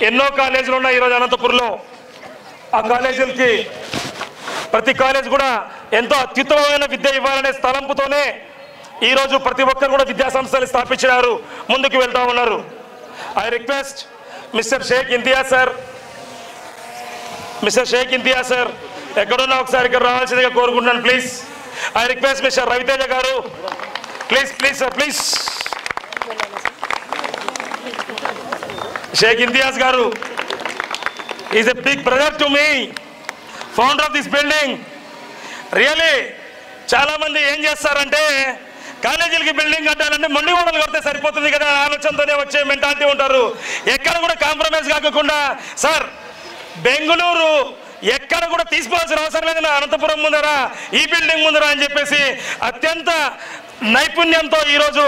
ఎన్నో కాలేజీలు ఉన్నాయి ఈరోజు అనంతపురంలో. ఆ కాలేజీలకి ప్రతి కాలేజ్ కూడా ఎంతో అత్యుత్తమమైన విద్య ఇవ్వాలనే తలంపుతోనే ఈరోజు ప్రతి ఒక్కరు కూడా విద్యా సంస్థలు స్థాపించినారు, ముందుకు వెళ్తా ఉన్నారు. I request mister Shaik Imtiaz sir ఎక్కడున్నా ఒకసారి ఇక్కడ రావాల్సిందిగా కోరుకుంటున్నాను please. I request mister Raviteja గారు please sir please. Shaik Imtiaz గారు is a big brother to me, founder of this building. Really చాలా మంది ఏం చేస్తారంటే కాలేజీలకి బిల్డింగ్ కట్టాలంటే మొండి మోడలు కడితే సరిపోతుంది కదా ఆలోచనతోనే వచ్చే మెంటాలిటీ ఉంటారు. ఎక్కడ కూడా కాంప్రమైజ్ కాకుండా సార్ బెంగళూరు ఎక్కడ కూడా తీసుకోవాల్సిన అవసరం లేదు, అనంతపురం ముందర ఈ బిల్డింగ్ ముందర అని చెప్పేసి అత్యంత నైపుణ్యంతో ఈరోజు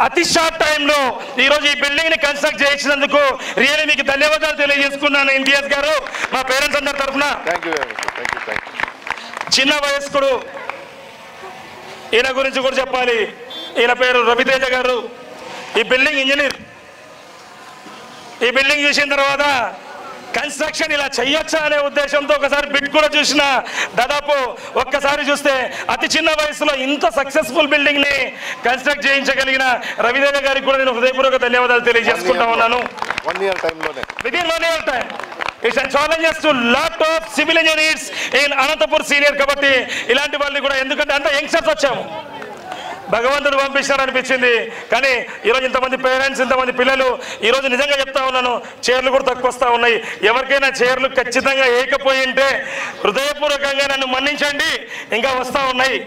అతి షార్ట్ టైంలో ఈరోజు ఈ బిల్డింగ్ని కన్స్ట్రక్ట్ చేయించినందుకు రియల్లీ మీకు ధన్యవాదాలు తెలియజేసుకున్నాను ఇంతియాజ్ గారు, మా పేరెంట్స్ అందరి తరఫున. చిన్న వయస్కుడు, ఈయన గురించి కూడా చెప్పాలి. ఈయన పేరు రవితేజ గారు, ఈ బిల్డింగ్ ఇంజనీర్. ఈ బిల్డింగ్ చూసిన తర్వాత కన్స్ట్రక్షన్ ఇలా చెయ్యొచ్చా అనే ఉద్దేశంతో ఒకసారి బిట్ కూడా చూసిన, దాదాపు ఒక్కసారి చూస్తే అతి చిన్న వయసులో ఇంత సక్సెస్ఫుల్ బిల్డింగ్ని కన్స్ట్రక్ట్ చేయించగలిగిన రవితేజ గారికి కూడా నేను హృదయపూర్వక ధన్యవాదాలు తెలియజేసుకుంటా ఉన్నాను. Within 1 year time. It's a challenge to lot of civil engineers in Anantapur senior కాబట్టి ఇలాంటి వాళ్ళని కూడా, ఎందుకంటే అంత యంగ్స్టర్స్ వచ్చాము, భగవంతుడు పంపిస్తాడు అనిపించింది. కానీ ఈరోజు ఇంతమంది పేరెంట్స్, ఇంతమంది పిల్లలు, ఈరోజు నిజంగా చెప్తా ఉన్నాను చైర్లు కూడా తక్కువ వస్తూ ఉన్నాయి. ఎవరికైనా చైర్లు ఖచ్చితంగా ఏకపోయి ఉంటే హృదయపూర్వకంగా నన్ను మన్నించండి, ఇంకా వస్తూ ఉన్నాయి.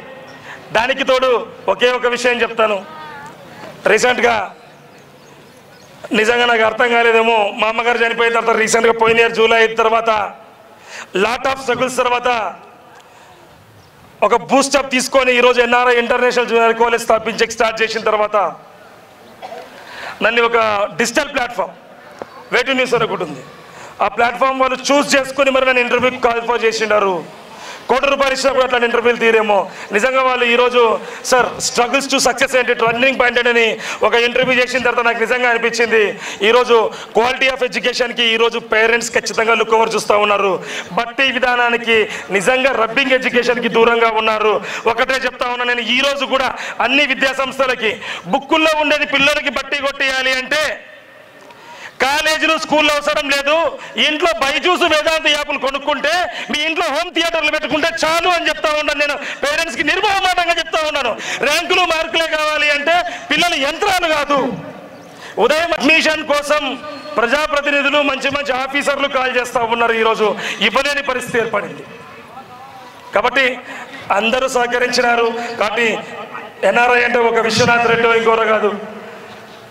దానికి తోడు ఒకే ఒక విషయం చెప్తాను. రీసెంట్గా నిజంగా నాకు అర్థం కాలేదేమో, మా అమ్మగారు చనిపోయిన తర్వాత రీసెంట్గా పోయిన ఇయర్ జూలై 5 తర్వాత లాట్ ఆఫ్ స్ట్రగుల్స్ తర్వాత ఒక బూస్టప్ తీసుకొని ఈరోజు NRI international junior college start చేసిన తర్వాత నన్ను ఒక డిజిటల్ ప్లాట్ఫామ్ వేటు న్యూస్ అని ఒకటి ఉంది, ఆ ప్లాట్ఫామ్ వాళ్ళు చూస్ చేసుకుని మరి నన్ను ఇంటర్వ్యూకి క్వాలిఫై చేసిండారు. ₹1 కోటి ఇచ్చినా కూడా అట్లా ఇంటర్వ్యూలు తీరేమో. నిజంగా వాళ్ళు ఈరోజు సార్ స్ట్రగుల్స్ టు సక్సెస్ ఏంటి, టర్నింగ్ పాయింట్ అని ఒక ఇంటర్వ్యూ చేసిన తర్వాత నాకు నిజంగా అనిపించింది. ఈరోజు క్వాలిటీ ఆఫ్ ఎడ్యుకేషన్కి ఈరోజు పేరెంట్స్ ఖచ్చితంగా లుక్ ఓవర్ చూస్తూ ఉన్నారు. బట్టి విధానానికి నిజంగా రబ్బింగ్ ఎడ్యుకేషన్కి దూరంగా ఉన్నారు. ఒకటే చెప్తా ఉన్నా నేను, ఈరోజు కూడా అన్ని విద్యా సంస్థలకి బుక్కుల్లో ఉండేది పిల్లలకి బట్టి కొట్టేయాలి అంటే కాలేజీలు స్కూల్లో అవసరం లేదు, ఇంట్లో బైజూస్ వేదాంత యాప్లు కొనుక్కుంటే మీ ఇంట్లో హోమ్ థియేటర్లు పెట్టుకుంటే చాలు అని చెప్తా ఉన్నాను. నేను పేరెంట్స్కి నిర్మోహమాటంగా చెప్తా ఉన్నాను. ర్యాంకులు మార్కులే కావాలి అంటే పిల్లలు యంత్రాలు కాదు. ఉదయం అడ్మిషన్ కోసం ప్రజాప్రతినిధులు మంచి మంచి ఆఫీసర్లు కాల్ చేస్తూ ఉన్నారు, ఈరోజు ఇవ్వలేని పరిస్థితి ఏర్పడింది. కాబట్టి అందరూ సహకరించినారు. కాబట్టి ఎన్ఆర్ఐ అంటే ఒక విశ్వనాథ్ రెడ్డి ఇంకోర కాదు,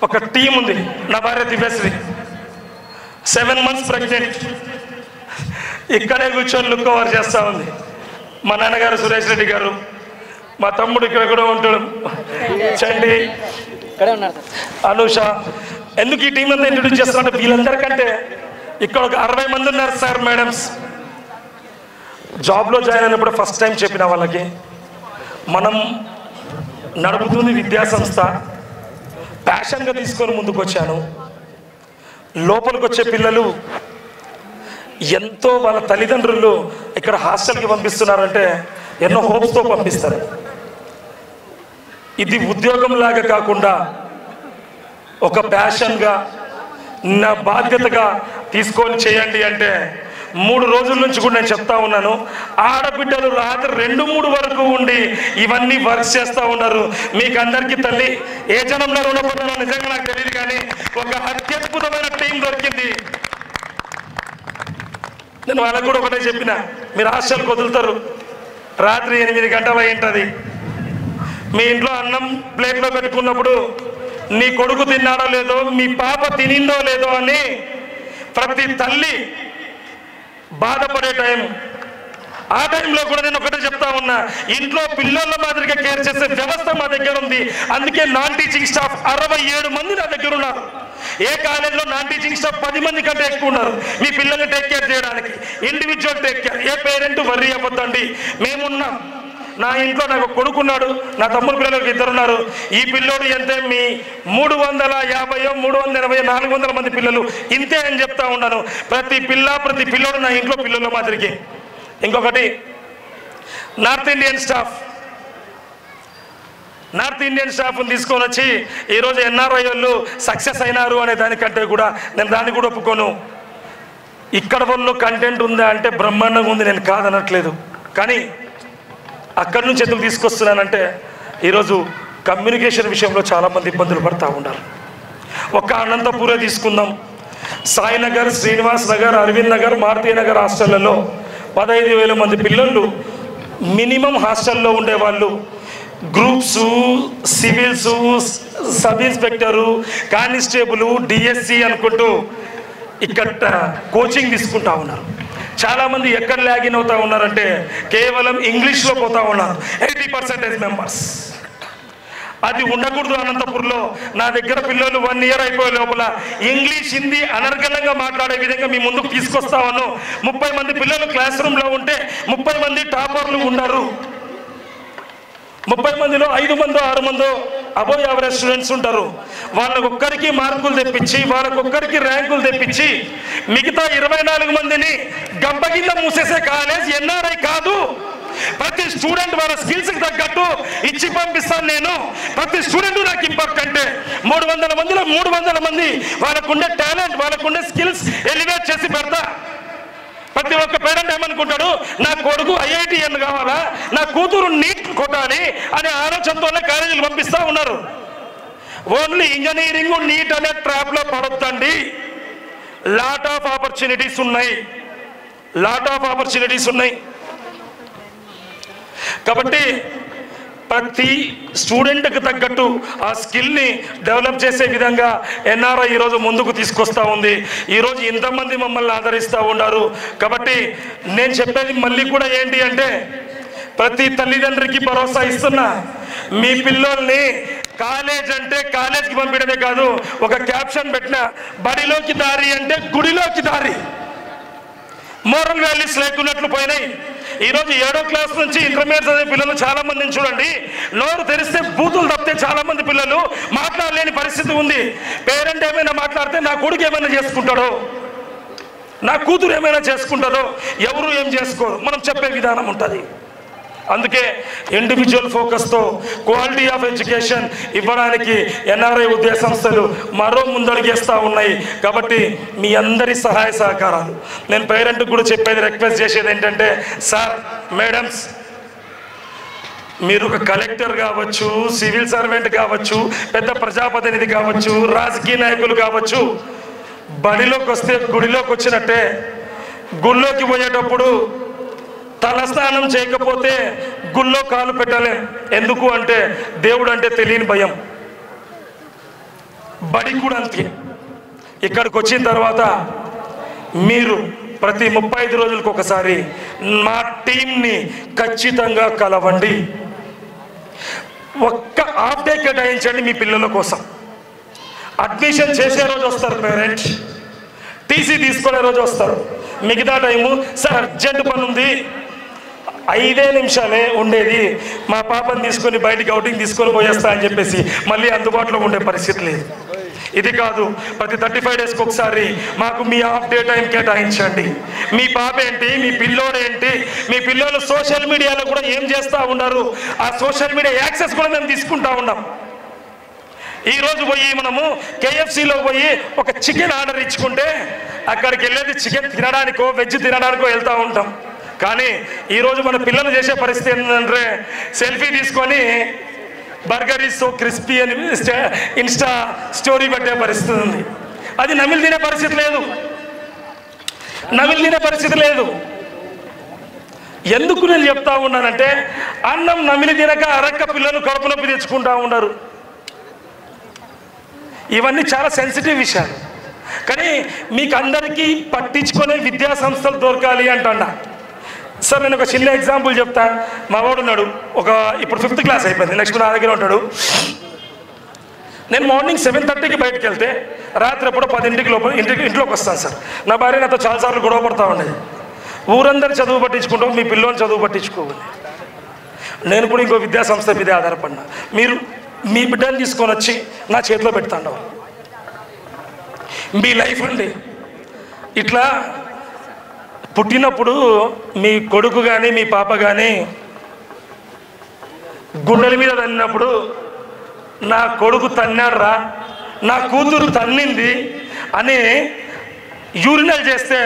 ఒక టీం ఉంది. నా భార్య దివ్యశ్రీ 7 months ప్రెగ్నెంట్, ఇక్కడే కూర్చొని లుక్ ఓవర్ చేస్తూ ఉంది. మా నాన్నగారు సురేష్ రెడ్డి గారు, మా తమ్ముడు ఇక్కడ కూడా ఉంటాడు చండి, అనూష. ఎందుకు ఈ టీం అంతా ఇంట్రొడ్యూస్ చేస్తామంటే వీళ్ళందరికంటే ఇక్కడ ఒక 60 మంది ఉన్నారు సార్ మేడమ్స్. జాబ్లో జాయిన్ అయినప్పుడు ఫస్ట్ టైం చెప్పిన వాళ్ళకి, మనం నడుపుతుంది విద్యా సంస్థ, ప్యాషన్గా తీసుకొని ముందుకు వచ్చాను. లోపలికి వచ్చే పిల్లలు ఎంతో వాళ్ళ తల్లిదండ్రులు ఇక్కడ హాస్టల్కి పంపిస్తున్నారంటే ఎన్నో హోప్స్తో పంపిస్తారు. ఇది ఉద్యోగం లాగా కాకుండా ఒక ప్యాషన్గా నా బాధ్యతగా తీసుకొని చేయండి అంటే 3 రోజుల నుంచి కూడా నేను చెప్తా ఉన్నాను. ఆడబిడ్డలు రాత్రి 2-3 వరకు ఉండి ఇవన్నీ వర్క్ చేస్తూ ఉన్నారు. మీకు అందరికీ తల్లి ఏ జనంలో రుణపడ్డానో నిజంగా నాకు తెలియదు, కానీ ఒక అత్యద్భుతమైన టీం దొరికింది. నేను వాళ్ళకు కూడా ఒకటే చెప్పిన, మీరు హాస్టల్కి వదులుతారు, రాత్రి 8 గంటలు అయి ఉంటుంది. మీ ఇంట్లో అన్నం ప్లేట్లో పెట్టుకున్నప్పుడు నీ కొడుకు తిన్నాడో లేదో, మీ పాప తినిందో లేదో అని ప్రతి తల్లి బాధపడే టైం. ఆ టైంలో కూడా నేను ఒకటే చెప్తా ఉన్నా, ఇంట్లో పిల్లల మాదిరిగా కేర్ చేసే వ్యవస్థ మా దగ్గర ఉంది. అందుకే నాన్ టీచింగ్ స్టాఫ్ 67 మంది నా దగ్గర ఉన్నారు. ఏ కాలేజీలో నాన్ టీచింగ్ స్టాఫ్ 10 మంది కంటే ఎక్కువ ఉన్నారు. మీ పిల్లల్ని టేక్ కేర్ చేయడానికి ఇండివిజువల్ టేక్ కేర్. ఏ పేరెంట్ వర్రీ అవ్వద్దండి, మేమున్నాం. నా ఇంట్లో నాకు కొడుకున్నాడు, నా తమ్ముడు పిల్లలకు 2 ఉన్నారు. ఈ పిల్లోడు ఎంతే మీ 350 380 400 మంది పిల్లలు ఇంతే అని చెప్తా ఉన్నాను. ప్రతి పిల్లోడు నా ఇంట్లో పిల్లల మాదిరికి. ఇంకొకటి నార్త్ ఇండియన్ స్టాఫ్ని తీసుకొని వచ్చి ఈరోజు ఎన్ఆర్ఐ వాళ్ళు సక్సెస్ అయినారు అనే దానికంటే కూడా నేను దాన్ని కూడా ఒప్పుకోను. ఇక్కడ వాళ్ళు కంటెంట్ ఉందా అంటే బ్రహ్మాండంగా ఉంది, నేను కాదనట్లేదు. కానీ అక్కడి నుంచి ఎందుకు తీసుకొస్తున్నానంటే ఈరోజు కమ్యూనికేషన్ విషయంలో చాలామంది ఇబ్బందులు పడుతూ ఉన్నారు. ఒక్క అనంతపూరే తీసుకుందాం. సాయినగర్, శ్రీనివాస్ నగర్, అరవింద్ నగర్, మారుతి నగర్ హాస్టళ్లలో 15,000 మంది పిల్లలు మినిమం హాస్టల్లో ఉండేవాళ్ళు. Groups, civils, sub inspector, constable, DSC అనుకుంటూ ఇక్కడ కోచింగ్ తీసుకుంటా ఉన్నారు. చాలామంది ఎక్కడ లాగిన్ అవుతా ఉన్నారంటే కేవలం ఇంగ్లీష్లో పోతా ఉన్నారు. 80% మెంబర్స్. అది ఉండకూడదు. అనంతపూర్లో నా దగ్గర పిల్లలు 1 ఇయర్ అయిపోయే లోపల ఇంగ్లీష్, హిందీ అనర్గళంగా మాట్లాడే విధంగా మీ ముందుకు తీసుకొస్తామను. 30 మంది పిల్లలు క్లాస్ రూమ్లో ఉంటే 30 మంది టాపర్లు ఉన్నారు. 30 మందిలో 5 మందో 6 మందో అబోవ్ యావరేజ్ స్టూడెంట్స్ ఉంటారు. వాళ్ళకొక్కరికి మార్కులు తెప్పించి, వాళ్ళకొక్కరికి ర్యాంకులు తెప్పించి మిగతా 24 మందిని గంప కింద మూసేసే కాలేజ్ ఎన్ఆర్ఐ కాదు. ప్రతి స్టూడెంట్ వాళ్ళ స్కిల్స్కి తగ్గట్టు ఇచ్చి పంపిస్తాను నేను. ప్రతి స్టూడెంట్ నాకు ఇంపార్టెంట్. 300 మందిలో 300 మంది వాళ్ళకుండే టాలెంట్, వాళ్ళకుండే స్కిల్స్ ఎలివేట్ చేసి పెడతా. ప్రతి ఒక్క పేరెంట్ ఏమనుకుంటాడు, నా కొడుకు IITN కావాలా, నా కూతురు నీట్ కొట్టాలి అనే ఆలోచనతోనే కాలేజీలు పంపిస్తూ ఉన్నారు. ఓన్లీ ఇంజనీరింగ్, నీట్ అనే ట్రాప్లో పడొద్దండి. లాట్ ఆఫ్ ఆపర్చునిటీస్ ఉన్నాయి. కాబట్టి ప్రతి స్టూడెంట్కి తగ్గట్టు ఆ స్కిల్ని డెవలప్ చేసే విధంగా ఎన్ఆర్ఐ ఈరోజు ముందుకు తీసుకొస్తూ ఉంది. ఈరోజు ఇంతమంది మమ్మల్ని ఆదరిస్తూ ఉన్నారు. కాబట్టి నేను చెప్పేది మళ్ళీ కూడా ఏంటి అంటే ప్రతి తల్లిదండ్రికి భరోసా ఇస్తున్నా. మీ పిల్లల్ని కాలేజ్ అంటే కాలేజ్కి పంపించడమే కాదు, ఒక క్యాప్షన్ పెట్టిన బడిలోకి దారి అంటే గుడిలోకి దారి. మోరల్ వాల్యూస్ లేకున్నట్లు పోయినాయి. ఈరోజు 7వ క్లాస్ నుంచి ఇంటర్మీడియట్ చదివే పిల్లలు చాలా మందిని చూడండి, నోరు తెరిస్తే బూతులు తప్పితే చాలా మంది పిల్లలు మాట్లాడలేని పరిస్థితి ఉంది. పేరెంట్ ఏమైనా మాట్లాడితే నా కొడుకు ఏమైనా చేసుకుంటాడో, నా కూతురు ఏమైనా చేసుకుంటారో, ఎవరు ఏం చేసుకోరు. మనం చెప్పే విధానం ఉంటుంది. అందుకే ఇండివిజువల్ ఫోకస్తో క్వాలిటీ ఆఫ్ ఎడ్యుకేషన్ ఇవ్వడానికి ఎన్ఆర్ఐ ఉద్యోగ సంస్థలు మరో ముందడుగేస్తూ ఉన్నాయి. కాబట్టి మీ అందరి సహాయ సహకారాలు. నేను పేరెంట్కి కూడా చెప్పేది, రిక్వెస్ట్ చేసేది ఏంటంటే, సార్, మేడమ్స్, మీరు ఒక కలెక్టర్ కావచ్చు, సివిల్ సర్వెంట్ కావచ్చు, పెద్ద ప్రజాప్రతినిధి కావచ్చు, రాజకీయ నాయకులు కావచ్చు, బడిలోకి వస్తే గుడిలోకి వచ్చినట్టే గుళ్ళోకి పోయేటప్పుడు తలస్నానం చేయకపోతే గుళ్ళో కాలు పెట్టలేం. ఎందుకు అంటే దేవుడు అంటే తెలియని భయం. బడి కూడా అంతే. ఇక్కడికి వచ్చిన తర్వాత మీరు ప్రతి 35 రోజులకు ఒకసారి మా టీంని ఖచ్చితంగా కలవండి. ఒక్క హాఫ్ డే కేటాయించండి మీ పిల్లల కోసం. అడ్మిషన్ చేసే రోజు వస్తారు పేరెంట్స్, టీసీ తీసుకునే రోజు వస్తారు. మిగతా టైము సార్ అర్జెంట్ పని ఉంది, 5 నిమిషాలే ఉండేది, మా పాపని తీసుకొని బయటికి అవుటింగ్ తీసుకొని పోయేస్తా అని చెప్పేసి మళ్ళీ అందుబాటులో ఉండే పరిస్థితి లేదు. ఇది కాదు, ప్రతి 35 డేస్కి ఒకసారి మాకు మీ హాఫ్ డే టైం కేటాయించండి. మీ పాప ఏంటి, మీ పిల్లోడు ఏంటి, మీ పిల్లలు సోషల్ మీడియాలో కూడా ఏం చేస్తూ ఉన్నారు, ఆ సోషల్ మీడియా యాక్సెస్ కూడా మేము తీసుకుంటా ఉన్నాం. ఈరోజు పోయి మనము KFCలో పోయి ఒక చికెన్ ఆర్డర్ ఇచ్చుకుంటే అక్కడికి వెళ్ళేది చికెన్ తినడానికో వెజ్ తినడానికో వెళ్తూ ఉంటాం. కానీ ఈరోజు మన పిల్లలు చేసే పరిస్థితి ఏంటంటే సెల్ఫీ తీసుకొని బర్గర్ ఈజ్ సో క్రిస్పీ అని ఇన్స్టా స్టోరీ పెట్టే పరిస్థితి ఉంది. అది నమిలి తినే పరిస్థితి లేదు. ఎందుకు నేను చెప్తా ఉన్నానంటే అన్నం నమిలి తినక అరక్క పిల్లలు కడుపు నొప్పి తెచ్చుకుంటా ఉన్నారు. ఇవన్నీ చాలా సెన్సిటివ్ విషయాలు. కానీ మీకు అందరికీ పట్టించుకునే విద్యా సంస్థలు దొరకాలి అంటున్నా. సార్ నేను ఒక చిన్న ఎగ్జాంపుల్ చెప్తా. మా వాడు ఉన్నాడు, ఇప్పుడు 5th క్లాస్ అయిపోయింది, నెక్స్ట్ నా దగ్గర ఉంటాడు. నేను మార్నింగ్ 7:30కి బయటకు వెళ్తే రాత్రి ఎప్పుడో 10 లోపల ఇంట్లోకి వస్తాను సార్. నా భార్య నాతో చాలాసార్లు గొడవ పడతా ఉండేది, ఊరందరూ చదువు పట్టించుకుంటాం, మీ పిల్లల్ని చదువు పట్టించుకోవాలి. నేను కూడా ఇంకో విద్యా సంస్థ మీదే ఆధారపడినా. మీరు మీ బిడ్డను తీసుకొని వచ్చి నా చేతిలో పెడతాను. మీ లైఫ్ అండి. ఇట్లా పుట్టినప్పుడు మీ కొడుకు కానీ మీ పాప కానీ గుండెల మీద తన్నినప్పుడు నా కొడుకు తన్నాడురా, నా కూతురు తన్నింది అని యూరినల్ చేస్తే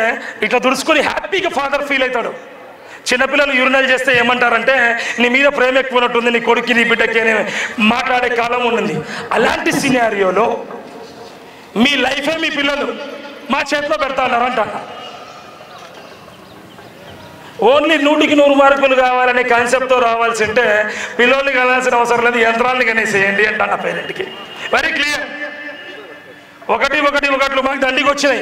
ఇట్లా దుడుచుకొని హ్యాపీగా ఫాదర్ ఫీల్ అవుతాడు. చిన్నపిల్లలు యూరినల్ చేస్తే ఏమంటారంటే నీ మీద ప్రేమ ఎక్కువనట్టుంది, నీ కొడుకు నీ బిడ్డకి అని మాట్లాడే కాలం ఉండింది. అలాంటి సినారియోలో మీ లైఫే మీ పిల్లలు మా చేతిలో పెడతా ఉన్నారంట. ఓన్లీ 100కి 100 మార్కులు కావాలనే కాన్సెప్ట్తో రావాల్సి ఉంటే పిల్లల్ని కనాల్సిన అవసరం లేదు, యంత్రాలను కనేసేయండి అంట నా పేరెంట్కి. Very clear. 1 మాకు దండికి వచ్చినాయి.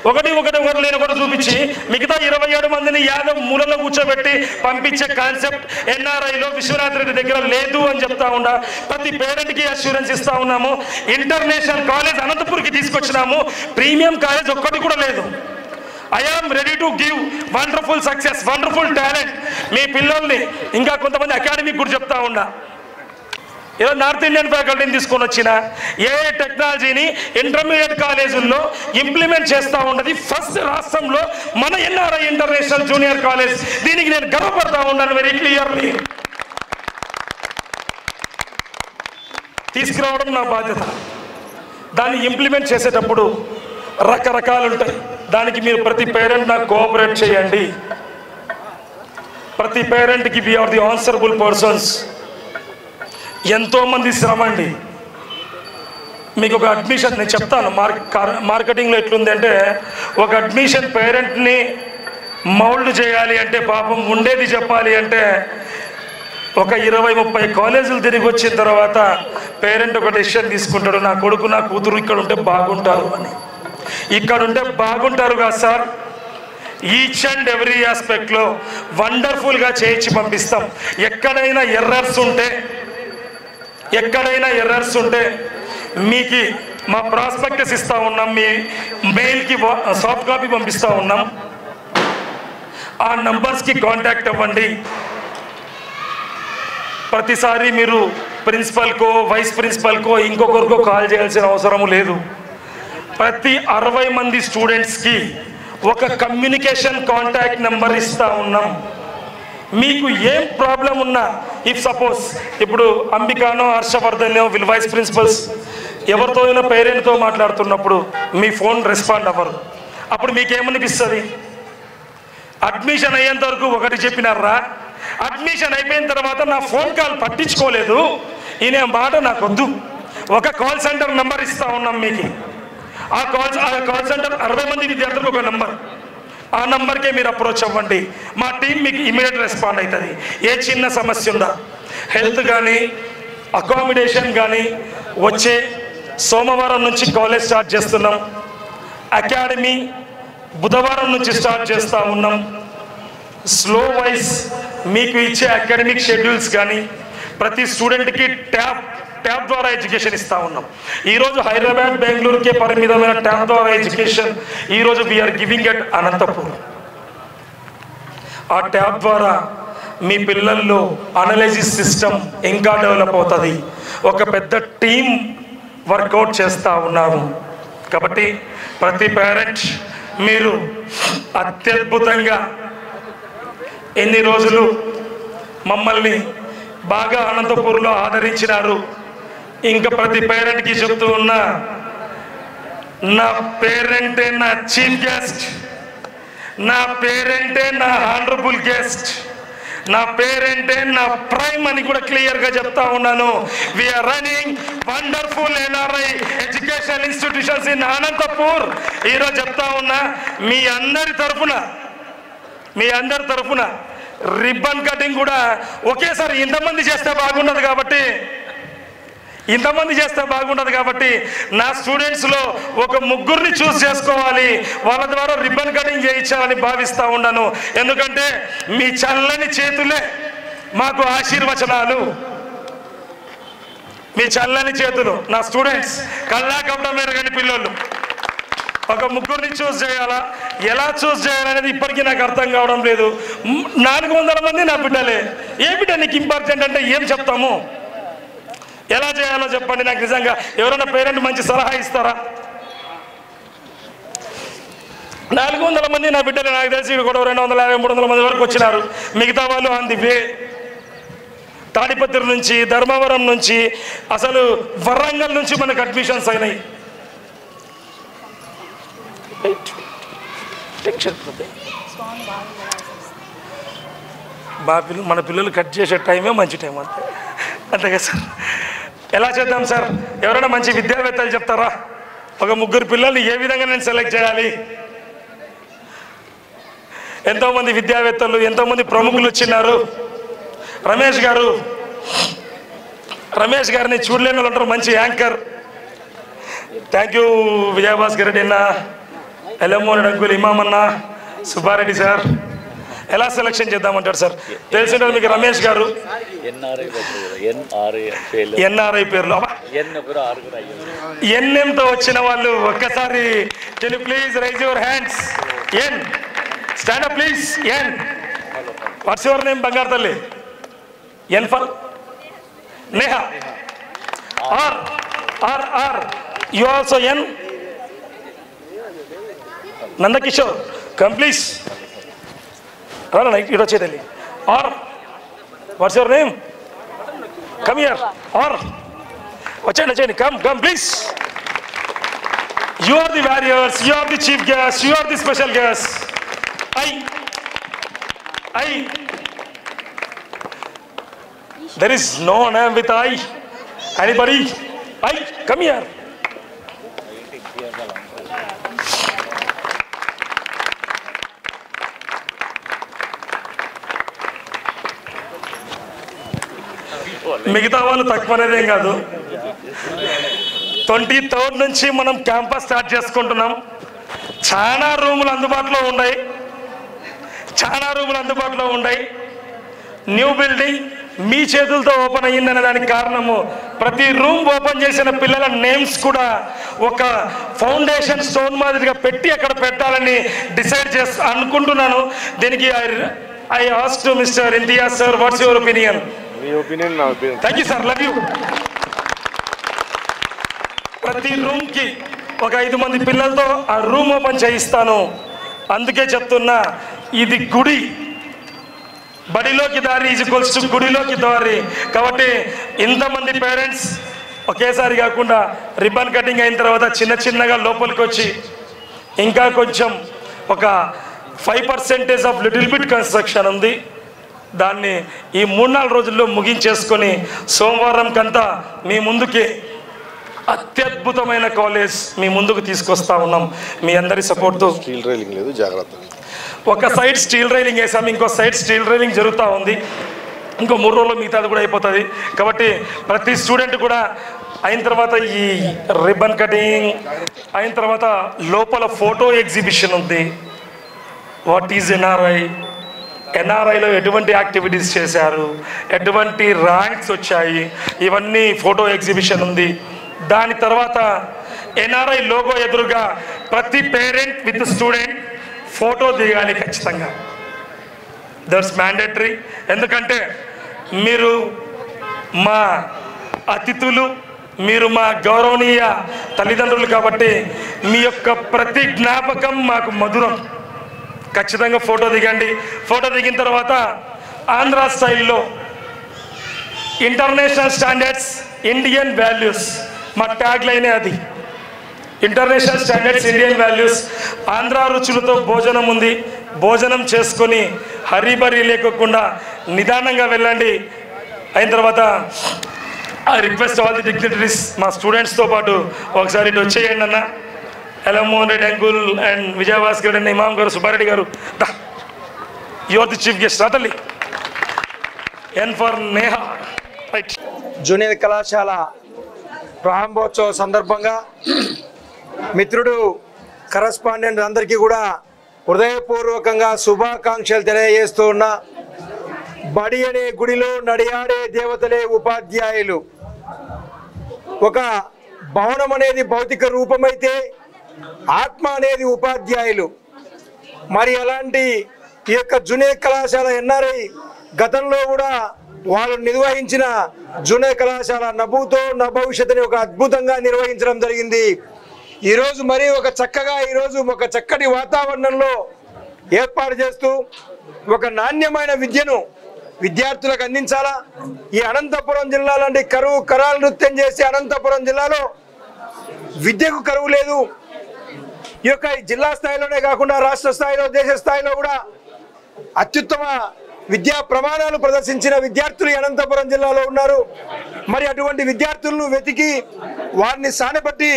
1 నేను కూడా చూపించి మిగతా 27 మందిని యాదవ్ మూలలో కూర్చోబెట్టి పంపించే కాన్సెప్ట్ ఎన్ఆర్ఐలో విశ్వనాథ్ రెడ్డి దగ్గర లేదు అని చెప్తా ఉన్నా. ప్రతి పేరెంట్కి అష్యూరెన్స్ ఇస్తా ఉన్నాము. ఇంటర్నేషనల్ కాలేజ్ అనంతపూర్కి తీసుకొచ్చినాము. ప్రీమియం కాలేజ్ ఒక్కటి కూడా లేదు. I am ready to give wonderful success, wonderful talent. మీ పిల్లల్ని ఇంకా కొంతమంది అకాడమిక్ కూడా చెప్తా ఉన్నా. ఏదో నార్త్ ఇండియన్ ఫ్యాకల్టీని తీసుకొని వచ్చిన ఏఐ టెక్నాలజీని ఇంటర్మీడియట్ కాలేజీల్లో ఇంప్లిమెంట్ చేస్తూ ఉన్నది ఫస్ట్ రాష్ట్రంలో మన ఎన్ఆర్ఐ ఇంటర్నేషనల్ జూనియర్ కాలేజ్. దీనికి నేను గర్వపడతా ఉన్నాను వెరీ క్లియర్లీ. తీసుకురావడం నా బాధ్యత. దాన్ని ఇంప్లిమెంట్ చేసేటప్పుడు రకరకాలు ఉంటాయి. దానికి మీరు ప్రతి పేరెంట్ నాకు కోఆపరేట్ చేయండి. ప్రతి పేరెంట్కి we are the answerable persons. ఎంతోమంది శ్రమ అండి. మీకు ఒక అడ్మిషన్ నేను చెప్తాను. మార్కెటింగ్లో ఎట్లుంది అంటే ఒక అడ్మిషన్ పేరెంట్ని మౌల్డ్ చేయాలి అంటే పాపం ఉండేది చెప్పాలి అంటే ఒక 20-30 కాలేజీలు తిరిగి వచ్చిన తర్వాత పేరెంట్ ఒక డెసిషన్ తీసుకుంటాడు, నా కొడుకు నా కూతురు ఇక్కడ ఉంటే బాగుంటారు అని. ఇక్కడ ఉంటే బాగుంటారు కదా సార్, ఈచ్ అండ్ ఎవ్రీ ఆస్పెక్ట్లో వండర్ఫుల్గా చేయించి పంపిస్తాం. ఎక్కడైనా ఎర్రర్స్ ఉంటే మీకు మా ప్రాస్పెక్టస్ ఇస్తూ ఉన్నాం, మీ మెయిల్కి సాఫ్ట్ కాపీ పంపిస్తూ ఉన్నాం. ఆ నంబర్స్కి కాంటాక్ట్ అవ్వండి. ప్రతిసారి మీరు ప్రిన్సిపల్కో వైస్ ప్రిన్సిపల్కో ఇంకొకరికో కాల్ చేయాల్సిన అవసరం లేదు. ప్రతి 60 మంది స్టూడెంట్స్కి ఒక కమ్యూనికేషన్ కాంటాక్ట్ నెంబర్ ఇస్తూ ఉన్నాం. మీకు ఏం ప్రాబ్లం ఉన్నా, ఇఫ్ సపోజ్ ఇప్పుడు అంబికానో హర్షవర్ధనో వీళ్ళు వైస్ ప్రిన్సిపల్స్ ఎవరితో అయినా పేరెంట్తో మాట్లాడుతున్నప్పుడు మీ ఫోన్ రెస్పాండ్ అవ్వరు. అప్పుడు మీకేమనిపిస్తుంది? అడ్మిషన్ అయ్యేంత వరకు ఒకటి చెప్పినారా, అడ్మిషన్ అయిపోయిన తర్వాత నా ఫోన్ కాల్ పట్టించుకోలేదు, ఈయన మాట నాకు వద్దు. ఒక కాల్ సెంటర్ నెంబర్ ఇస్తూ ఉన్నాం మీకు. ఆ కాల్ సెంటర్ 60 మంది విద్యార్థులకు ఒక నెంబర్. ఆ నంబర్కే మీరు అప్రోచ్ అవ్వండి. మా టీం మీకు ఇమీడియట్ రెస్పాండ్ అవుతుంది. ఏ చిన్న సమస్య ఉందా, హెల్త్ కానీ అకామిడేషన్ కానీ వచ్చే సోమవారం నుంచి కాలేజ్ స్టార్ట్ చేస్తున్నాం. అకాడమీ బుధవారం నుంచి స్టార్ట్ చేస్తూ ఉన్నాం. స్లో వైజ్ మీకు ఇచ్చే అకాడమిక్ షెడ్యూల్స్ కానీ ప్రతి స్టూడెంట్కి ట్యాబ్ ద్వారా ఎడ్యుకేషన్ ఇస్తూ ఉన్నాం. ఈరోజు హైదరాబాద్ బెంగళూరుకే పరిమితమైన ట్యాబ్ ద్వారా ఎడ్యుకేషన్ ఈరోజు వీఆర్ గివింగ్ ఎట్ అనంతపూర్. ఆ ట్యాబ్ ద్వారా మీ పిల్లల్లో అనలైసిస్ సిస్టమ్ ఇంకా డెవలప్ అవుతుంది. ఒక పెద్ద టీం వర్కౌట్ చేస్తూ ఉన్నాము. కాబట్టి ప్రతి పేరెంట్ మీరు అత్యద్భుతంగా ఎన్ని రోజులు మమ్మల్ని బాగా అనంతపూర్లో ఆదరించినారు. ఇంకా ప్రతి పేరెంట్కి చెప్తూ ఉన్నా, నా పేరెంటే నా చీఫ్ గెస్ట్, నా పేరెంటే నా హానరబుల్ గెస్ట్, నా పేరెంటే నా ప్రైమ్ అని కూడా క్లియర్గా చెప్తా ఉన్నాను. We're running wonderful NRI education institutions in Anantapur. ఈరోజు చెప్తా ఉన్నా, మీ అందరి తరఫున రిబ్బన్ కటింగ్ కూడా ఒకేసారి ఇంతమంది చేస్తే బాగుండదు కాబట్టి నా స్టూడెంట్స్లో ఒక 3 చూస్ చేసుకోవాలి, వాళ్ళ ద్వారా రిబ్బన్ కటింగ్ చేయించాలని భావిస్తూ ఉన్నాను. ఎందుకంటే మీ చల్లని చేతులే మాకు ఆశీర్వచనాలు. మీ చల్లని చేతులు నా స్టూడెంట్స్ కల్లా కపడం ఎరగని పిల్లలు. ఒక ముగ్గురిని చూస్ చేయాలా, ఎలా చూస్ చేయాలనేది ఇప్పటికీ నాకు అర్థం కావడం లేదు. 400 మంది నా బిడ్డలే. ఏ బిడ్డ నీకు ఇంపార్టెంట్ అంటే ఏం చెప్తాము? ఎలా చేయాలో చెప్పండి నాకు. నిజంగా ఎవరైనా పేరెంట్ మంచి సలహా ఇస్తారా? 400 మంది నా బిడ్డలు నాకు తెలిసి కూడా 250-300 మంది వరకు వచ్చినారు. మిగతా వాళ్ళు ఆన్ ది వే. తాడిపత్రి నుంచి, ధర్మవరం నుంచి, అసలు వరంగల్ నుంచి మనకు అడ్మిషన్స్ అయినాయి. మన పిల్లలు కట్ చేసే టైమే మంచి టైం అంతే అంతేగా సార్. ఎలా చేద్దాం సార్? ఎవరైనా మంచి విద్యావేత్తలు చెప్తారా? ఒక 3 పిల్లల్ని ఏ విధంగా నేను సెలెక్ట్ చేయాలి? ఎంతోమంది విద్యావేత్తలు, ఎంతోమంది ప్రముఖులు వచ్చినారు. రమేష్ గారిని చూడలేని వాళ్ళు ఉంటారు, మంచి anchor. Thank you Vijayabhaskar Reddy అన్న, ఎల్లమ్మోని డంకులు ఇమామ్ అన్న, సుబ్బారెడ్డి సార్. ఎలా సెలక్షన్ చేద్దామంటారు సార్? తెలిసింటారు మీకు రమేష్ గారు. ఎన్ఆర్ఐ పేర్లు ఎన్ఎంతో వచ్చిన వాళ్ళు ఒక్కసారి can you please raise your hands? And stand up please. And what's your name బంగారు తల్లి? N for Neha. Are are are you also and Nandakishore. Come please. ఇటు వచ్చేది. ఆర్ what's your name? Come here. ఆర్ వచ్చేయండి. Come please. You are the warriors, you are the chief guest, you are the special guest. I there is no name with I. Anybody? I come here. మిగతా వాళ్ళు తక్కువనేదేం కాదు. 23rd నుంచి మనం campus start చేసుకుంటున్నాం. చాలా రూములు అందుబాటులో ఉన్నాయి. న్యూ బిల్డింగ్ మీ చేతులతో ఓపెన్ అయ్యిందనే దానికి కారణము ప్రతి రూమ్ ఓపెన్ చేసిన పిల్లల నేమ్స్ కూడా ఒక ఫౌండేషన్ స్టోన్ మాదిరిగా పెట్టి అక్కడ పెట్టాలని డిసైడ్ అనుకుంటున్నాను. దీనికి I ask to mister Imtiaz sir, what's your opinion? Thank you sir, love you. ప్రతి రూమ్కి ఒక 5 మంది పిల్లలతో ఆ రూమ్ ఓపెన్ చేయిస్తాను. అందుకే చెప్తున్నా, ఇది గుడి. బడిలోకి దారి ఈజ్వల్స్ టు గుడిలోకి దారి. కాబట్టి ఇంతమంది పేరెంట్స్ ఒకేసారి కాకుండా రిబ్బన్ కటింగ్ అయిన తర్వాత చిన్నగా లోపలికి వచ్చి ఇంకా కొంచెం ఒక 5% ఆఫ్ లిటిల్ బిట్ కన్స్ట్రక్షన్ ఉంది. దాన్ని ఈ 3-4 రోజుల్లో ముగించేసుకొని సోమవారం కంతా మీ ముందుకి అత్యద్భుతమైన కాలేజ్ మీ ముందుకు తీసుకొస్తా ఉన్నాం. మీ అందరి సపోర్ట్తో. స్టీల్ రైలింగ్ లేదు, జాగ్రత్త. ఒక సైడ్ స్టీల్ రైలింగ్ వేసాం, ఇంకో సైడ్ స్టీల్ రైలింగ్ జరుగుతూ ఉంది. ఇంకో 3 రోజుల్లో మిగతాది కూడా అయిపోతుంది. కాబట్టి ప్రతి స్టూడెంట్ కూడా అయిన తర్వాత ఈ రిబ్బన్ కటింగ్ అయిన తర్వాత లోపల ఫోటో ఎగ్జిబిషన్ ఉంది. వాట్ ఈజ్ ఎన్ఆర్ఐలో ఎటువంటి యాక్టివిటీస్ చేశారు, ఎటువంటి ర్యాంక్స్ వచ్చాయి, ఇవన్నీ ఫోటో ఎగ్జిబిషన్ ఉంది. దాని తర్వాత ఎన్ఆర్ఐ లోగో ఎదురుగా ప్రతి పేరెంట్ విత్ స్టూడెంట్ ఫోటో దిగాలి ఖచ్చితంగా. That's mandatory. ఎందుకంటే మీరు మా అతిథులు, మీరు మా గౌరవనీయ తల్లిదండ్రులు కాబట్టి మీ యొక్క ప్రతి జ్ఞాపకం మాకు మధురం. ఖచ్చితంగా ఫోటో దిగండి. ఫోటో దిగిన తర్వాత ఆంధ్ర స్టైల్లో ఇంటర్నేషనల్ స్టాండర్డ్స్, ఇండియన్ వాల్యూస్ మా ట్యాగ్ లైనే అది. International standards, Indian values. Andhra రుచులతో భోజనం ఉంది. భోజనం చేసుకొని హరిబరి లేకోకుండా నిదానంగా వెళ్ళండి. అయిన తర్వాత I request all the dignitaries, మా స్టూడెంట్స్తో పాటు ఒకసారి ఇటు వచ్చేయండి అన్న. ఎల్లమ్మోహన్ రెడ్డి అంకుల్ అండ్ విజయభాస్కర్ రెడ్డి, ఇమాం గారు, సుబ్బారెడ్డి గారు, you are the chief guest. రాతల్లి N for Neha. Right. Junior కళాశాల ప్రారంభోత్సవ సందర్భంగా మిత్రుడు కరస్పాండెంట్ అందరికీ కూడా హృదయపూర్వకంగా శుభాకాంక్షలు తెలియజేస్తూ ఉన్న బడి అనే గుడిలో నడియాడే దేవతలే ఉపాధ్యాయులు. ఒక భవనం అనేది భౌతిక రూపమైతే ఆత్మ అనేది ఉపాధ్యాయులు. మరి అలాంటి ఈ యొక్క జూనియర్ కళాశాల ఎన్ఆర్ఐ గతంలో కూడా వాళ్ళు నిర్వహించిన జూనియర్ కళాశాల నభూతో నభవిష్యత్తుని ఒక అద్భుతంగా నిర్వహించడం జరిగింది. ఈరోజు మరి ఒక చక్కటి వాతావరణంలో ఏర్పాటు చేస్తూ ఒక నాణ్యమైన విద్యను విద్యార్థులకు అందించాలా. ఈ అనంతపురం జిల్లా లాంటి కరాల నృత్యం చేసే అనంతపురం జిల్లాలో విద్యకు కరువు లేదు. ఈ యొక్క జిల్లా స్థాయిలోనే కాకుండా రాష్ట్ర స్థాయిలో, దేశ స్థాయిలో కూడా అత్యుత్తమ విద్యా ప్రమాణాలు ప్రదర్శించిన విద్యార్థులు అనంతపురం జిల్లాలో ఉన్నారు. మరి అటువంటి విద్యార్థులను వెతికి వారిని సానబట్టి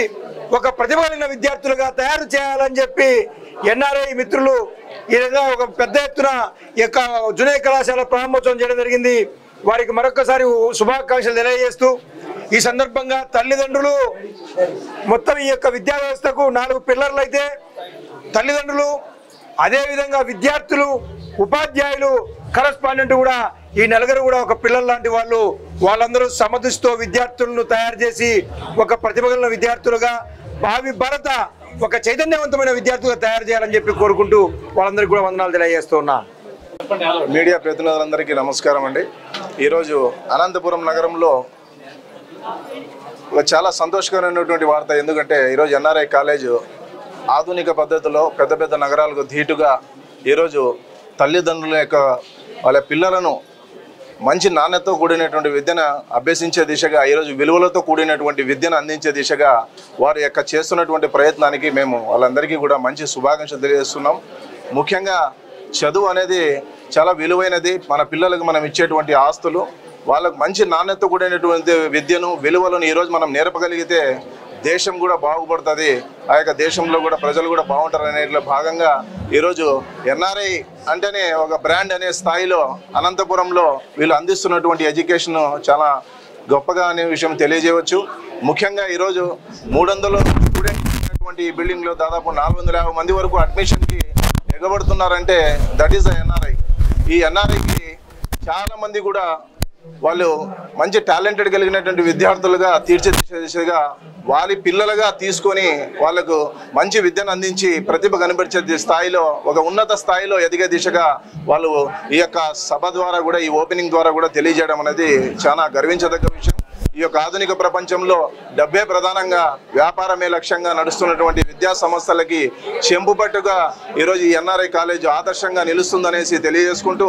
ఒక ప్రతిభ కలిగిన విద్యార్థులుగా తయారు చేయాలని చెప్పి ఎన్ఆర్ఐ మిత్రులు ఈ విధంగా ఒక పెద్ద ఎత్తున ఈ యొక్క జూనియర్ కళాశాల ప్రారంభోత్సవం చేయడం జరిగింది. వారికి మరొకసారి శుభాకాంక్షలు తెలియజేస్తూ ఈ సందర్భంగా తల్లిదండ్రులు మొత్తం ఈ యొక్క విద్యా వ్యవస్థకు 4 పిల్లర్లు అయితే తల్లిదండ్రులు, అదేవిధంగా విద్యార్థులు, ఉపాధ్యాయులు, కరస్పాండెంట్ కూడా ఈ నలుగురు కూడా ఒక పిల్లల లాంటి వాళ్ళందరూ సమదృష్టితో విద్యార్థులను తయారు చేసి ఒక ప్రతిభ కలిగిన విద్యార్థులుగా భావి భారత ఒక చైతన్యవంతమైన విద్యార్థులుగా తయారు చేయాలని చెప్పి కోరుకుంటూ వాళ్ళందరికీ కూడా వందనాలు తెలియజేస్తున్నా. మీడియా ప్రతినిధులందరికీ నమస్కారం అండి. ఈరోజు అనంతపురం నగరంలో చాలా సంతోషకరమైనటువంటి వార్త. ఎందుకంటే ఈరోజు ఎన్ఆర్ఐ కాలేజు ఆధునిక పద్ధతిలో పెద్ద పెద్ద నగరాలకు ధీటుగా ఈరోజు తల్లిదండ్రుల యొక్క వాళ్ళ పిల్లలను మంచి నాణ్యతతో కూడినటువంటి విద్యను అభ్యసించే దిశగా, ఈరోజు విలువలతో కూడినటువంటి విద్యను అందించే దిశగా వారి యొక్క చేస్తున్నటువంటి ప్రయత్నానికి మేము వాళ్ళందరికీ కూడా మంచి శుభాకాంక్షలు తెలియజేస్తున్నాం. ముఖ్యంగా చదువు అనేది చాలా విలువైనది. మన పిల్లలకు మనం ఇచ్చేటువంటి ఆస్తులు. వాళ్ళకు మంచి నాణ్యత కూడినటువంటి విద్యను, విలువలను ఈరోజు మనం నేర్పగలిగితే దేశం కూడా బాగుపడుతుంది. ఆ యొక్క దేశంలో కూడా ప్రజలు కూడా బాగుంటారు అనేట్లో భాగంగా ఈరోజు ఎన్ఆర్ఐ అంటేనే ఒక బ్రాండ్ అనే స్థాయిలో అనంతపురంలో వీళ్ళు అందిస్తున్నటువంటి ఎడ్యుకేషన్ చాలా గొప్పగా అనే విషయం తెలియజేయవచ్చు. ముఖ్యంగా ఈరోజు 300 స్టూడెంట్స్ ఉన్నటువంటి ఈ బిల్డింగ్లో దాదాపు 450 మంది వరకు అడ్మిషన్కి ఎగబడుతున్నారంటే దట్ ఈస్ ద ఎన్ఆర్ఐ. ఈ ఎన్ఆర్ఐకి చాలామంది కూడా వాళ్ళు మంచి టాలెంటెడ్ కలిగినటువంటి విద్యార్థులుగా తీర్చిదిద్దే దిశగా వారి పిల్లలుగా తీసుకొని వాళ్ళకు మంచి విద్యను అందించి ప్రతిభ కనబరిచే స్థాయిలో ఒక ఉన్నత స్థాయిలో ఎదిగే దిశగా వాళ్ళు ఈ యొక్క సభ ద్వారా కూడా, ఈ ఓపెనింగ్ ద్వారా కూడా తెలియజేయడం అనేది చాలా గర్వించదగ్గ విషయం. ఈ యొక్క ఆధునిక ప్రపంచంలో డబ్బే ప్రధానంగా, వ్యాపారమే లక్ష్యంగా నడుస్తున్నటువంటి విద్యా సంస్థలకి చెంపుపట్టుగా ఈరోజు ఈ ఎన్ఆర్ఐ కాలేజ్ ఆదర్శంగా నిలుస్తుందనేసి తెలియజేసుకుంటూ,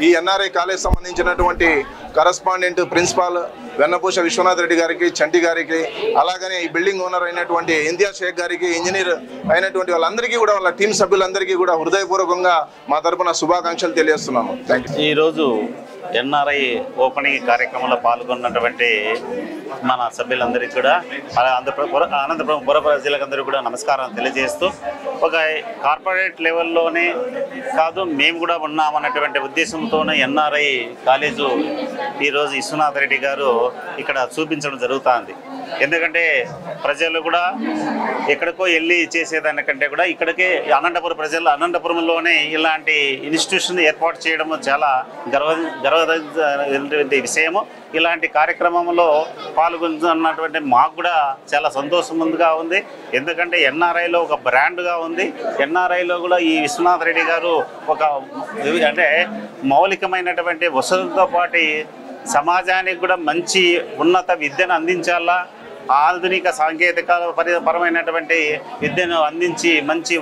ఈ ఎన్ఆర్ఐ కాలేజ్ సంబంధించినటువంటి కరస్పాండెంట్ ప్రిన్సిపాల్ వెన్నపూస విశ్వనాథ్ రెడ్డి గారికి, చంటి గారికి, అలాగనే ఈ బిల్డింగ్ ఓనర్ అయినటువంటి ఇంతియాజ్ షేక్ గారికి, ఇంజనీర్ అయినటువంటి వాళ్ళందరికీ కూడా, వాళ్ళ టీం సభ్యులందరికీ కూడా హృదయపూర్వకంగా మా తరపున శుభాకాంక్షలు తెలియజేస్తున్నాము. Thank you. ఈరోజు ఎన్ఆర్ఐ ఓపెనింగ్ కార్యక్రమంలో పాల్గొన్నటువంటి మన సభ్యులందరికీ కూడా, అనంతపురం పుర ప్రజలందరికీ కూడా నమస్కారం తెలియజేస్తూ, ఒక కార్పొరేట్ లెవెల్లోనే కాదు మేము కూడా ఉన్నామన్నటువంటి ఉద్దేశంతోనే ఎన్ఆర్ఐ కాలేజు ఈరోజు విశ్వనాథ్ రెడ్డి గారు ఇక్కడ చూపించడం జరుగుతుంది. ఎందుకంటే ప్రజలు కూడా ఎక్కడికో వెళ్ళి చేసేదానికంటే కూడా ఇక్కడికే అనంతపురంలోనే ఇలాంటి ఇన్స్టిట్యూషన్ ఏర్పాటు చేయడం చాలా గర్వమైనటువంటి విషయము. ఇలాంటి కార్యక్రమంలో పాల్గొన్నటువంటి మాకు కూడా చాలా సంతోషంగా ఉంది. ఎందుకంటే ఎన్ఆర్ఐలో ఒక బ్రాండ్గా ఉంది. ఎన్ఆర్ఐలో కూడా ఈ విశ్వనాథ్ రెడ్డి గారు ఒక అంటే మౌలికమైనటువంటి వసతులతో పాటు సమాజానికి కూడా మంచి ఉన్నత విద్యను అందించాలా, ఆధునిక సాంకేతిక పరమైనటువంటి విద్యను అందించి మంచి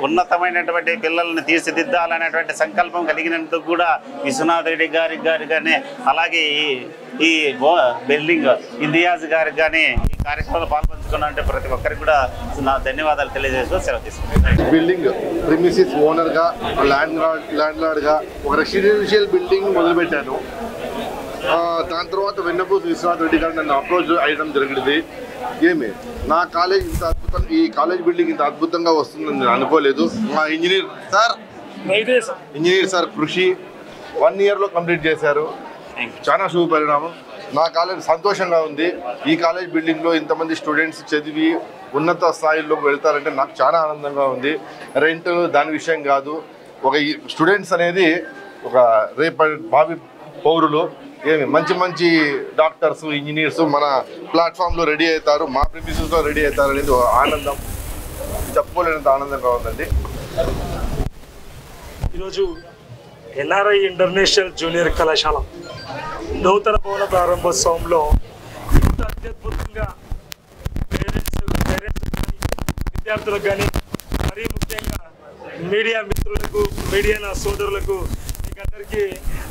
ఉన్నతమైనటువంటి పిల్లల్ని తీర్చిదిద్దాలనేటువంటి సంకల్పం కలిగినందుకు కూడా విశ్వనాథ్ రెడ్డి గారికి కానీ, అలాగే ఈ బిల్డింగ్ ఇంతియాజ్ గారికి కానీ ఈ కార్యక్రమంలో పాల్పంచుకున్నట్టు ప్రతి ఒక్కరికి కూడా నా ధన్యవాదాలు తెలియజేస్తూ సెలవు తీసుకుంటాను. బిల్డింగ్ ప్రిమిసిస్ ఓనర్గా, ల్యాండ్ లార్డ్గా ఒక రెసిడెన్షియల్ బిల్డింగ్ మొదలుపెట్టాను. దాని తర్వాత వెన్నపూస విశ్వనాథ్ రెడ్డి గారు నన్ను అప్రోచ్ అయ్యడం జరిగింది. నా కాలేజ్ ఇంత అద్భుతం, ఈ కాలేజ్ బిల్డింగ్ ఇంత అద్భుతంగా వస్తుందని నేను అనుకోలేదు. మా ఇంజనీర్ సార్ కృషి 1 yearలో కంప్లీట్ చేశారు. చాలా శుభ పరిణామం. నా కాలేజ్ సంతోషంగా ఉంది. ఈ కాలేజ్ బిల్డింగ్లో ఇంతమంది స్టూడెంట్స్ చదివి ఉన్నత స్థాయిలోకి వెళ్తారంటే నాకు చాలా ఆనందంగా ఉంది. రెంట్ దాని విషయం కాదు, ఒక స్టూడెంట్స్ అనేది ఒక రేపటి భావి పౌరులు మంచి డాక్టర్స్, ఇంజనీర్స్ మన ప్లాట్ఫామ్లో రెడీ అవుతారు, మా ప్రిమిసెస్లో రెడీ అవుతారు అనేది ఆనందం. చెప్పుకోలేనంత ఆనందంగా ఉందండి. ఈరోజు ఎన్ఆర్ఐ ఇంటర్నేషనల్ జూనియర్ కళాశాల నూతన భవన ప్రారంభోత్సవంలో ఇంత అత్యద్భుతంగా పేరెంట్స్ విద్యార్థులకు కానీ మరీ ముఖ్యంగా మీడియా మిత్రులకు మీడియా నా సోదరులకు మీకు అందరికీ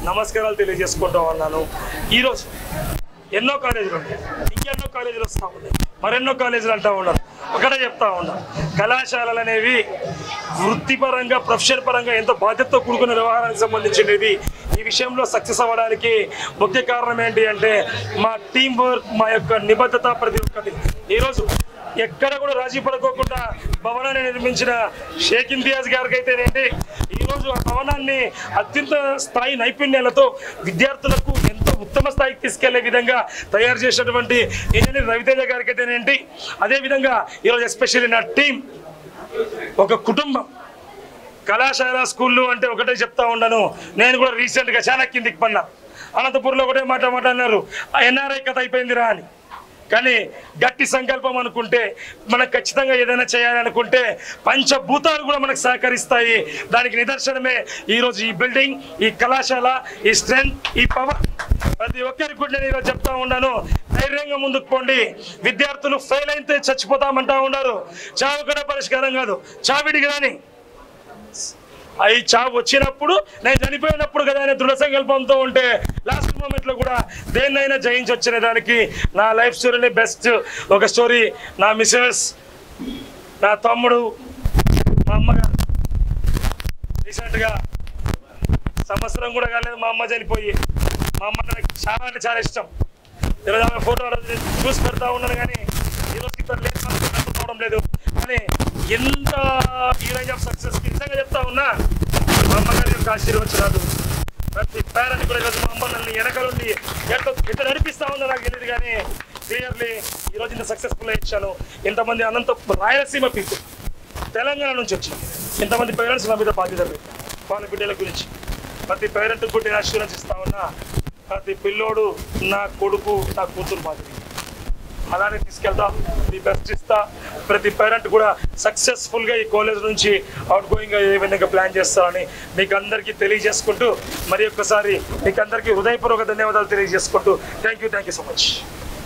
నమస్కారాలు తెలియజేసుకుంటా ఉన్నాను. ఈరోజు ఎన్నో కాలేజీలు ఉన్నాయి, ఇంకెన్నో కాలేజీలు వస్తూ ఉన్నాయి, మరెన్నో కాలేజీలు అంటూ ఉన్నారు. ఒకటే చెప్తా ఉన్నాం, కళాశాలలు అనేవి వృత్తిపరంగా ప్రొఫెషన్ పరంగా ఎంతో బాధ్యతతో కూడుకున్న వ్యవహారానికి సంబంధించినవి. ఈ విషయంలో సక్సెస్ అవ్వడానికి ముఖ్య కారణం ఏంటి అంటే మా టీం వర్క్, మా యొక్క నిబద్ధత. ప్రతి ఒక్కటి ఈరోజు ఎక్కడ కూడా రాజీ పడుకోకుండా భవనాన్ని నిర్మించిన షేక్ ఇంతియాజ్ గారికి అయితేనేంటి, ఈరోజు ఆ భవనాన్ని అత్యంత స్థాయి నైపుణ్యాలతో విద్యార్థులకు ఎంతో ఉత్తమ స్థాయికి తీసుకెళ్లే విధంగా తయారు చేసినటువంటి ఇంజనీర్ రవితేజ గారికి అయితేనేంటి, అదేవిధంగా ఈరోజు ఎస్పెషల్లీ నా టీం ఒక కుటుంబం. కళాశాల స్కూళ్ళు అంటే ఒకటే చెప్తా ఉన్నాను. నేను కూడా రీసెంట్గా చాలా కిందికి పన్నా, అనంతపూర్లో ఒకటే మాట అన్నారు, ఎన్ఆర్ఐ కథ అయిపోయిందిరా అని. కానీ గట్టి సంకల్పం అనుకుంటే మనకు ఖచ్చితంగా ఏదైనా చేయాలనుకుంటే పంచభూతాలు కూడా మనకు సహకరిస్తాయి. దానికి నిదర్శనమే ఈరోజు ఈ బిల్డింగ్, ఈ కళాశాల, ఈ స్ట్రెంగ్త్, ఈ పవర్. ప్రతి ఒక్కరికి కూడా నేను ఈరోజు చెప్తా ఉన్నాను, ధైర్యంగా ముందుకు పోండి. విద్యార్థులు ఫెయిల్ అయితే చచ్చిపోతామంటా ఉన్నారు. చావు కూడా పరిష్కారం కాదు, చావిడి కానీ అవి చావు వచ్చినప్పుడు, నేను చనిపోయినప్పుడు కదా అనే దృఢ సంకల్పంతో ఉంటే లాస్ట్ మూమెంట్లో కూడా దేన్నైనా జయించి వచ్చిన దానికి నా లైఫ్ స్టోరీని బెస్ట్ ఒక స్టోరీ. నా మిసెస్, నా తమ్ముడు, మా అమ్మగారు రీసెంట్గా సంవత్సరం కూడా కాలేదు మా అమ్మ చనిపోయి. మా అమ్మ నాకు చాలా అంటే చాలా ఇష్టం. ఈరోజు ఆమె ఫోటో చూసి పెడతా ఉన్నాను, కానీ ఈరోజుకి తను లేదు, మనకు నమ్ముకోవడం లేదు. కానీ ఎంత ఈ రేంజ్ ఆఫ్ సక్సెస్కి నిజంగా చెప్తా ఉన్నా, మా అమ్మగారి యొక్క ఆశీర్వచనాలు. ప్రతి పేరెంట్ కూడా ఈరోజు మా అమ్మ నన్ను వెనకలుండి ఎంత నడిపిస్తా ఉందో నాకు తెలియదు, కానీ క్లియర్లీ ఈరోజు ఇంత సక్సెస్ఫుల్ ఇచ్చాను. ఇంతమంది రాయలసీమ పీపుల్, తెలంగాణ నుంచి వచ్చి ఇంతమంది పేరెంట్స్ నా మీద బాధ్యతలు వాళ్ళ బిడ్డల గురించి. ప్రతి పేరెంట్ కూడా ఆశీర్వాదం ఇస్తా ఉన్నా, ప్రతి పిల్లోడు నా కొడుకు, నా కూతురు మాదిరి అలానే తీసుకెళ్తాం. ది బెస్ట్ ఇస్తా. ప్రతి పేరెంట్ కూడా సక్సెస్ఫుల్గా ఈ కాలేజ్ నుంచి అవుట్ గోయింగ్గా ఏ విధంగా ప్లాన్ చేస్తారని మీకు అందరికీ తెలియజేసుకుంటూ మరి ఒక్కసారి మీకు అందరికీ హృదయపూర్వక ధన్యవాదాలు తెలియజేసుకుంటూ థ్యాంక్ యూ సో మచ్.